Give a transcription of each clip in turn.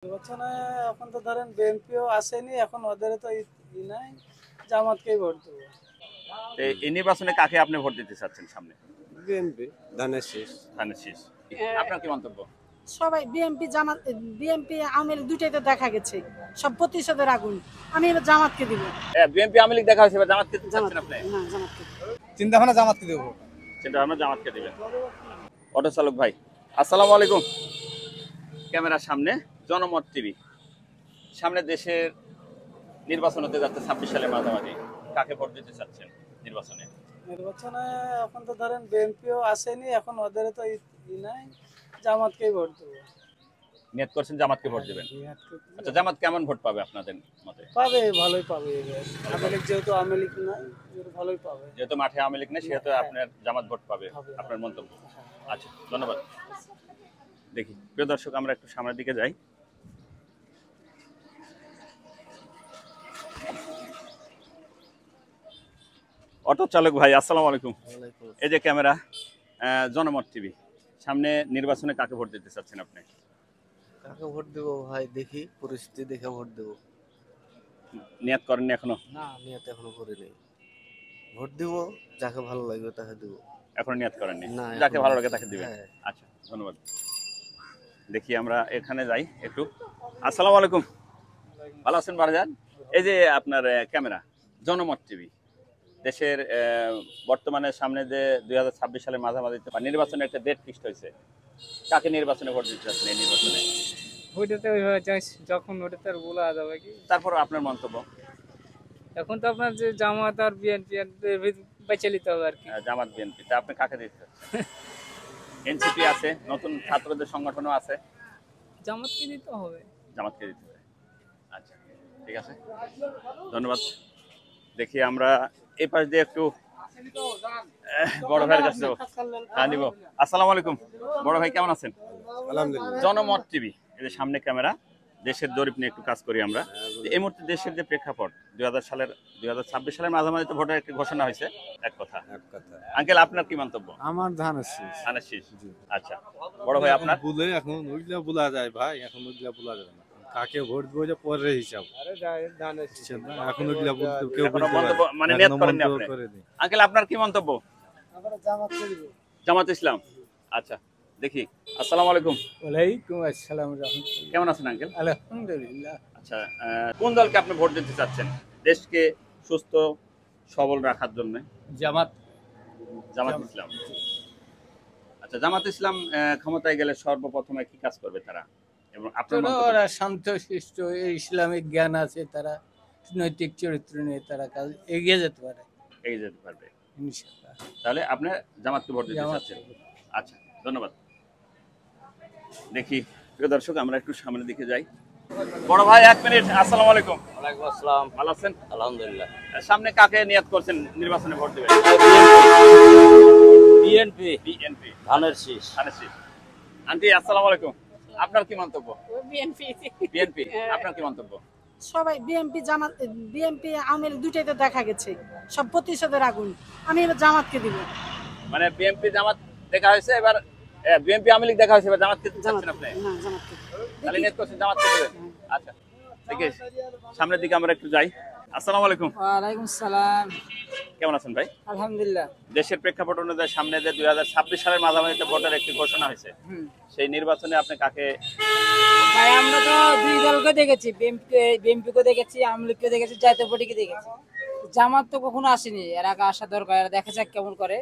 নির্বাচনে এখন তো ধরেন বিএনপিও আসেনি, এখন ওদের তো ই নাই, জামাতকেই ভোট দেবো। এই নির্বাচনে কাকে আপনি ভোট দিতে চাচ্ছেন সামনে? বিএনপি ধানের শীষ। ধানের শীষ। আপনার কি মন্তব্য? সবাই বিএনপি জামাত, বিএনপি আওয়ামী লীগ দুইটাই তো দেখা গেছে সব প্রতিশোধের আগুন। আমি এবার জামাতকে দিব। বিএনপি আওয়ামী লীগ দেখা হয়েছে, এবার জামাতকে চাচ্ছেন আপনি? না, জামাতকে চিন্তা ভাবনা জামাতকে দেবো। চিন্তা ভাবনা জামাতকে দিবেন। অটো চালক ভাই, আসসালামু আলাইকুম। ক্যামেরার সামনে জনমত টিভি। সামনে দেশের নির্বাচন হতে যাচ্ছে 26 সালের মাঝামাঝি। কাকে ভোট দিতে চাচ্ছেন নির্বাচনে? নির্বাচনে এখন তো ধরেন বিএনপিও আসেনি, এখন ওদের তো ই নাই, জামাতকেই ভোট দেবো। নিয়ত করছেন জামাতকে ভোট দিবেন? আচ্ছা, জামাত কেমন ভোট পাবে আপনাদের মতে? পাবে, ভালোই পাবে। আওয়ামী লীগ যেহেতু আওয়ামী লীগ নাই, ভালোই পাবে। যেহেতু মাঠে আওয়ামী লীগ নেই, সেহেতু আপনার জামাত ভোট পাবে, আপনার মন্তব্য। আচ্ছা, ধন্যবাদ। দেখি প্রিয় দর্শক, আমরা একটু সামনের দিকে যাই। অটো চালক ভাই, আসসালামু আলাইকুম। এই যে ক্যামেরা, জনমত টিভি। সামনে নির্বাচনে কাকে ভোট দিতে চাচ্ছেন আপনি? কাকে ভোট দেবো ভাই, দেখি পরিস্থিতি দেখে ভোট দেবো। নিয়ত করেননি এখনো? না, নিয়ত এখনো করিনি। ভোট দিব যাকে ভালো লাগবে তাকে দেবো। এখনো নিয়ত করেননি? না, যাকে ভালো লাগে তাকে দিবেন। হ্যাঁ। আচ্ছা, ধন্যবাদ। দেখি আমরা এখানে যাই একটু। আসসালামু আলাইকুম, ভালো আছেন বারজান? এই যে আপনার ক্যামেরা, জনমত টিভি। দেশের বর্তমানে সামনে যে 2026 সালের মাঝামাঝিতে নির্বাচনে একটা ডেট ফিক্সড হয়েছে, কাকে নির্বাচনে ভোট দিতে চাচ্ছেন এই নির্বাচনে? ওইটাতে ওইভাবে যখন ওটাতে আর বলা যাবে কি। তারপর আপনার মন্তব্য। এখন তো আপনার যে জামাত আর বিএনপি বেছে নিতে হবে আর কি। জামাত বিএনপি, তা আপনি কাকে দিতে চাচ্ছেন? এনসিপি আছে, নতুন ছাত্রদের সংগঠনও আছে। জামাতকে দিতে হবে। জামাতকে দিতে চাই। আচ্ছা, ঠিক আছে, ধন্যবাদ। দেখি আমরা এই পাশ দিয়ে একটু বড় ভাইয়ের কাছে যাবো। হ্যাঁ, নিব। আসসালামু আলাইকুম বড় ভাই, কেমন আছেন? আলহামদুলিল্লাহ। জনমত টিভি, এই যে সামনে ক্যামেরা, দেশের জরিপ নিয়ে একটু কাজ করি আমরা। এই মুহূর্তে দেশের যে প্রেক্ষাপট, 2026 সালের মাঝামাঝি তো ভোটের একটি ঘোষণা হয়েছে। এক কথা আঙ্কেল, আপনার কি মন্তব্য? আমার ধানের শীষ। ধানের শীষ। আচ্ছা, বড় ভাই আপনার? বলে এখন ওইগুলা বলা যায় ভাই, এখন ওইগুলা বলা যাবে না। কাকে ভোট দেবো যে পরের হিসাব। এখন ওইগুলা বলতে কেউ এখনো বলতে মন্তব্য পারে না। মানে নিয়ত এখনো করেননি মন্তব্য আপনি? করেনি। আঙ্কেল, আপনার কি মন্তব্য? আমরা জামাতকে দিব। জামাত ইসলাম। আচ্ছা, দেখি। আসসালামু আলাইকুম। ওয়ালাইকুম আসসালাম। কেমন আছেন আঙ্কেল? আলহামদুলিল্লাহ। আচ্ছা, কোন দলকে আপনি ভোট দিতে চাচ্ছেন দেশকে সুস্থ সবল রাখার জন্য? জামাত। জামাত ইসলাম। আচ্ছা, জামাত ইসলাম ক্ষমতায় গেলে সর্বপ্রথমে কি কাজ করবে তারা, এবং আপনার মন্তব্য? ওরা শান্তশিষ্ট, ইসলামিক জ্ঞান আছে, তারা নৈতিক চরিত্র নিয়ে তারা কাজ এগিয়ে যেতে পারে এগিয়ে যেতে পারবে ইনশাআল্লাহ। তাহলে আপনি জামাতকে ভোট দিতে জামাত। চাচ্ছেন? আচ্ছা, ধন্যবাদ। দেখি প্রিয় দর্শক, আমরা একটু সামনের দিকে যাই। বড় ভাই, 1 মিনিট। আসসালামু আলাইকুম। ওয়ালাইকুম আসসালাম। ভালো আছেন? আলহামদুলিল্লাহ। সামনে কাকে নিয়ত করছেন নির্বাচনে ভোট দিবেন? বিএনপি বিএনপি ধানের শীষ। আন্টি, আসসালামু আলাইকুম। আপনার কি মন্তব্য? বিএনপি। বিএনপি, আপনার কি মন্তব্য? সবাই বিএনপি জামাত, বিএনপি আওয়ামী লীগ দুইটাই তো দেখা গেছে সব প্রতিশোধের আগুন। আমি এবার জামাতকে দিব। মানে বিএনপি জামাত দেখা হয়েছে, এবার বিএনপি আওয়ামী লীগ দেখা হয়েছে, এবার জামাতকে চাচ্ছেন আপনি? না, জামাতকে। তাহলে নিয়ত করছেন জামাতকে দিবেন? আচ্ছা, দেখি সামনের দিকে আমরা একটু যাই। আসসালামু আলাইকুম। ওয়ালাইকুম সালাম। কেমন আছেন ভাই? আলহামদুলিল্লাহ। দেশের প্রেক্ষাপট অনুযায়ী সামনে যে 2026 সালের মাঝামাঝিতে ভোটের একটি ঘোষণা হয়েছে, সেই নির্বাচনে আপনি কাকে? ভাই, আমরা তো দুই দলকে দেখেছি, বিএনপিকে দেখেছি, আওয়ামী লীগকে দেখেছি, জাতীয় পার্টিকে দেখেছি। জামাত তো কখনো আসেনি, এর আগে আসা দরকার, এরা দেখা যাক কেমন করে।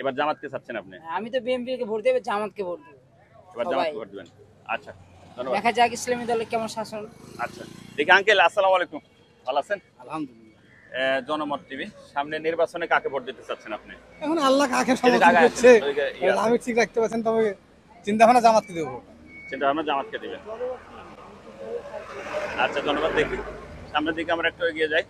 এবার জামাতকে চাচ্ছেন আপনি? আমি তো বিএনপিকে ভোট দেব, জামাতকে ভোট দেব। এবার জামাতকে ভোট দিবেন? আচ্ছা, ধন্যবাদ। দেখা যাক ইসলামী দলের কেমন শাসন। আচ্ছা, দেখি আঙ্কেল, আসসালামু আলাইকুম। ভালো আছেন? আলহামদুলিল্লাহ। জনমত টিভি, সামনে নির্বাচনে কাকে ভোট দিতে চাচ্ছেন আপনি? এখন আল্লাহ কাকে এদিকে সমর্থন আগায় করছে আসেন, ওইদিকে ইয়ে আছে। আমি ঠিক রাখতে পারছেন, তবে চিন্তা ভাবনা জামাতকে দেবো। সেটা আমরা জামাতকে দিবেন। আচ্ছা, ধন্যবাদ। দেখি সামনের দিকে আমরা একটু এগিয়ে যাই।